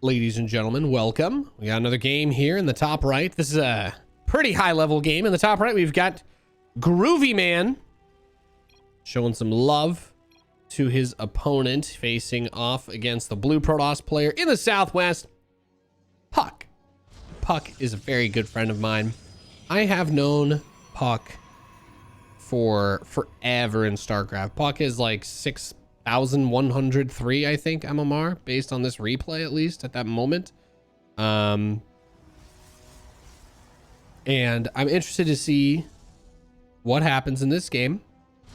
Ladies and gentlemen, welcome. We got another game here in the top right. This is a pretty high level game. In the top right, we've got Groovy Man showing some love to his opponent, facing off against the blue Protoss player in the southwest, Puck. Puck is a very good friend of mine. I have known Puck for forever in StarCraft. Puck is like 6,103, I think, MMR, based on this replay, at least at that moment. And I'm interested to see what happens in this game.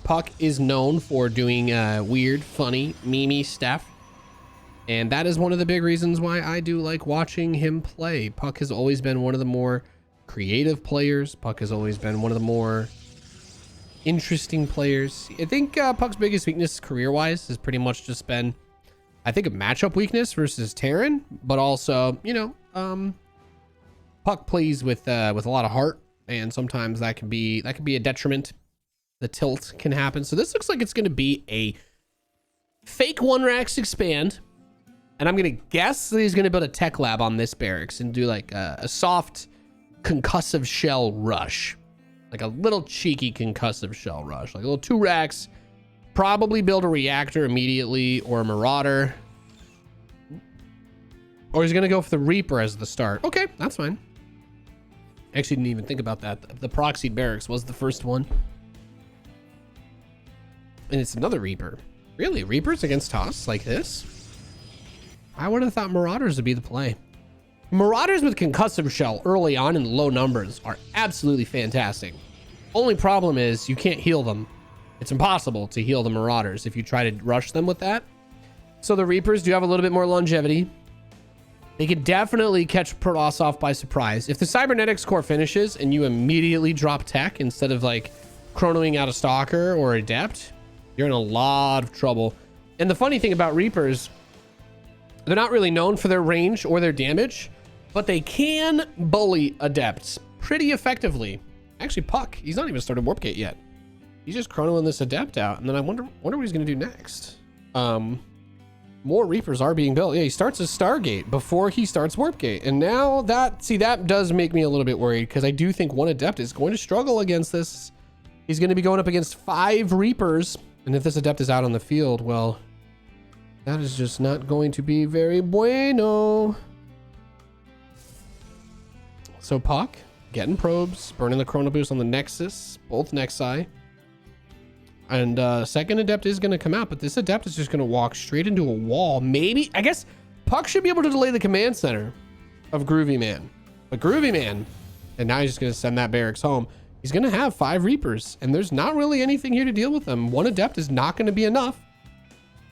Puck is known for doing weird, funny, memey stuff. And that is one of the big reasons why I do like watching him play. Puck has always been one of the more creative players. Puck has always been one of the more interesting players. I think Puck's biggest weakness career-wise has pretty much just been, I think, a matchup weakness versus Terran, but also, you know, Puck plays with a lot of heart, and sometimes that can be a detriment. The tilt can happen. So this looks like it's going to be a fake 1-Rax expand. And I'm going to guess that he's going to build a tech lab on this barracks and do like a soft concussive shell rush. Like a little cheeky concussive shell rush. Like a little 2-Rax. Probably build a reactor immediately or a Marauder. Or he's going to go for the Reaper as the start. Okay, that's fine. Actually didn't even think about that. The proxied barracks was the first one. And it's another Reaper. Really? Reapers against Toss like this? I would have thought Marauders would be the play. Marauders with concussive shell early on in low numbers are absolutely fantastic. Only problem is you can't heal them. It's impossible to heal the Marauders if you try to rush them with that. So the Reapers do have a little bit more longevity. They could definitely catch Protoss off by surprise. If the Cybernetics core finishes and you immediately drop tech instead of like chronoing out a Stalker or Adept, you're in a lot of trouble. And the funny thing about Reapers, they're not really known for their range or their damage, but they can bully Adepts pretty effectively. Actually, Puck, he's not even started Warp Gate yet. He's just chronoing this Adept out, and then I wonder what he's going to do next. More Reapers are being built. Yeah, he starts a Stargate before he starts Warp Gate, and now that does make me a little bit worried, because I do think one Adept is going to struggle against this. He's going to be going up against 5 Reapers, and if this Adept is out on the field, well, that is just not going to be very bueno. So Puck getting probes, burning the Chrono Boost on the Nexus, both Nexi. And second Adept is going to come out, but this Adept is just going to walk straight into a wall. Maybe, I guess Puck should be able to delay the command center of Groovy Man. But Groovy Man, and now he's just going to send that barracks home. He's going to have 5 Reapers, and there's not really anything here to deal with them. One Adept is not going to be enough.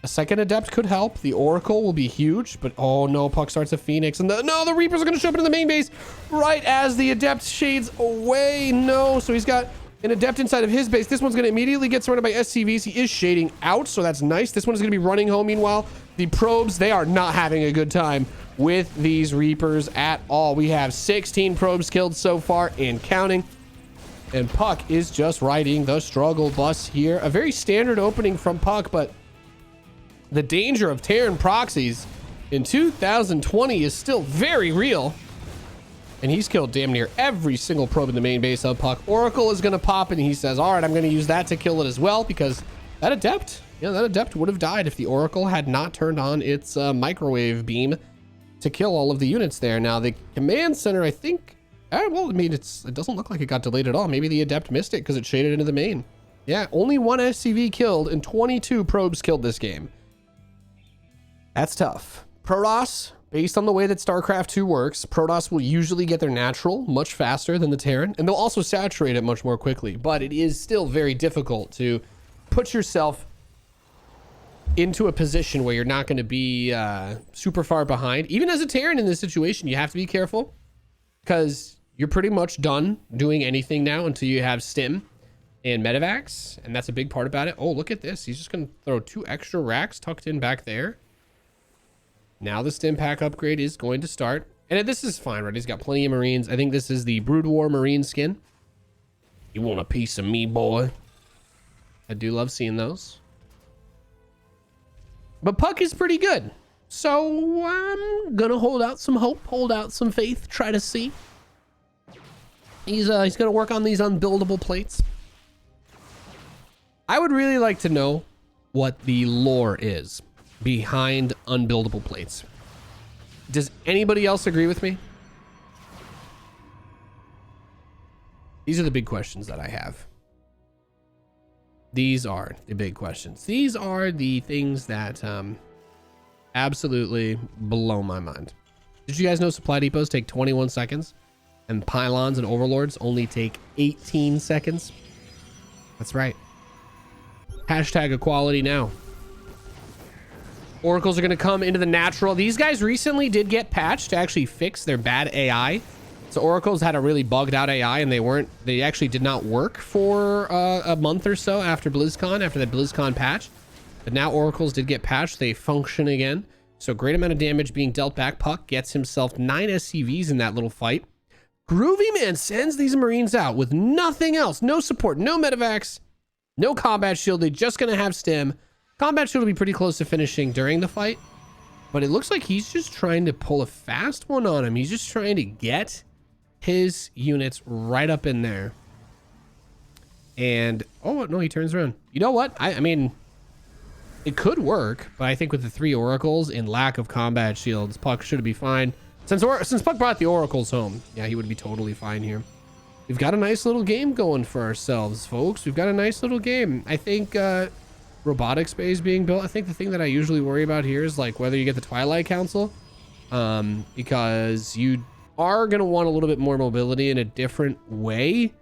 A second Adept could help. The Oracle will be huge, but oh no, Puck starts a Phoenix, and the Reapers are going to show up into the main base right as the Adept shades away. No, so he's got an Adept inside of his base. This one's going to immediately get surrounded by SCVs. He is shading out, so that's nice. This one is going to be running home. Meanwhile, the probes, they are not having a good time with these Reapers at all. We have 16 probes killed so far and counting. And Puck is just riding the struggle bus here. A very standard opening from Puck, but the danger of Terran proxies in 2020 is still very real. And he's killed damn near every single probe in the main base of Puck. Oracle is going to pop, and he says, all right, I'm going to use that to kill it as well, because that Adept, that Adept would have died if the Oracle had not turned on its microwave beam to kill all of the units there. Now, the command center, I think, well, I mean, it doesn't look like it got delayed at all. Maybe the Adept missed it because it shaded into the main. Yeah, only 1 SCV killed and 22 probes killed this game. That's tough. Protoss, based on the way that StarCraft 2 works, Protoss will usually get their natural much faster than the Terran, and they'll also saturate it much more quickly. But it is still very difficult to put yourself into a position where you're not going to be super far behind. Even as a Terran in this situation, you have to be careful, because you're pretty much done doing anything now until you have Stim and Medivacs, and that's a big part about it. Oh, look at this. He's just going to throw 2 extra racks tucked in back there. Now the Stim pack upgrade is going to start. And this is fine, right? He's got plenty of Marines. I think this is the Brood War Marine skin. You want a piece of me, boy? I do love seeing those. But Puck is pretty good. So I'm gonna hold out some hope, hold out some faith, try to see. He's gonna work on these unbuildable plates. I would really like to know what the lore is behind unbuildable plates. Does anybody else agree with me? These are the big questions that I have. These are the big questions. These are the things that absolutely blow my mind. Did you guys know supply depots take 21 seconds and pylons and overlords only take 18 seconds? That's right. Hashtag equality now. Oracles are going to come into the natural. These guys recently did get patched to actually fix their bad AI. So Oracles had a really bugged out AI and they actually did not work for a month or so after BlizzCon, after the BlizzCon patch. But now Oracles did get patched. They function again. So great amount of damage being dealt back. Puck gets himself 9 SCVs in that little fight. Groovy Man sends these Marines out with nothing else. No support, no medevacs, no combat shield. They're just going to have stim. Combat shield will be pretty close to finishing during the fight. But it looks like he's just trying to pull a fast one on him. He's just trying to get his units right up in there. And, oh, no, he turns around. You know what? I mean, it could work, but I think with the 3 Oracles and lack of combat shields, Puck should be fine. Since Puck brought the Oracles home, yeah, he would be totally fine here. We've got a nice little game going for ourselves, folks. We've got a nice little game. I think robotics bay is being built. I think the thing that I usually worry about here is like whether you get the Twilight Council, because you are going to want a little bit more mobility in a different way.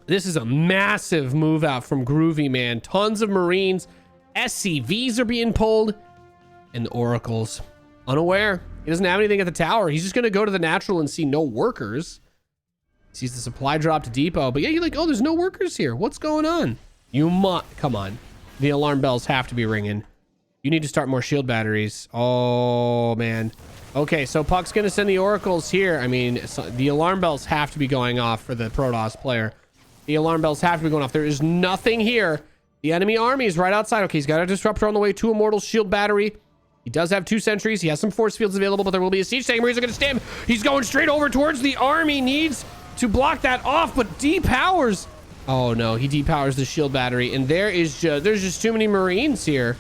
This is a massive move out from Groovy Man. Tons of Marines. SCVs are being pulled. And the Oracles, unaware. He doesn't have anything at the tower. He's just going to go to the natural and see no workers. He sees the supply drop to depot. But yeah, you're like, oh, there's no workers here. What's going on? Come on. The alarm bells have to be ringing. You need to start more shield batteries. Oh, man. Okay, so Puck's going to send the Oracles here. I mean, the alarm bells have to be going off for the Protoss player. The alarm bells have to be going off. There is nothing here. The enemy army is right outside. Okay, he's got a disruptor on the way. 2 immortal shield battery. He does have 2 sentries. He has some force fields available, but there will be a siege tank. Marines are going to stem. He's going straight over towards the army. Needs to block that off, but depowers. Oh, no. He depowers the shield battery, and there's just too many Marines here.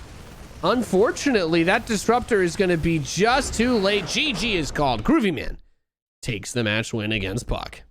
Unfortunately, that disruptor is going to be just too late. GG is called. Groovy Man takes the match win against Puck.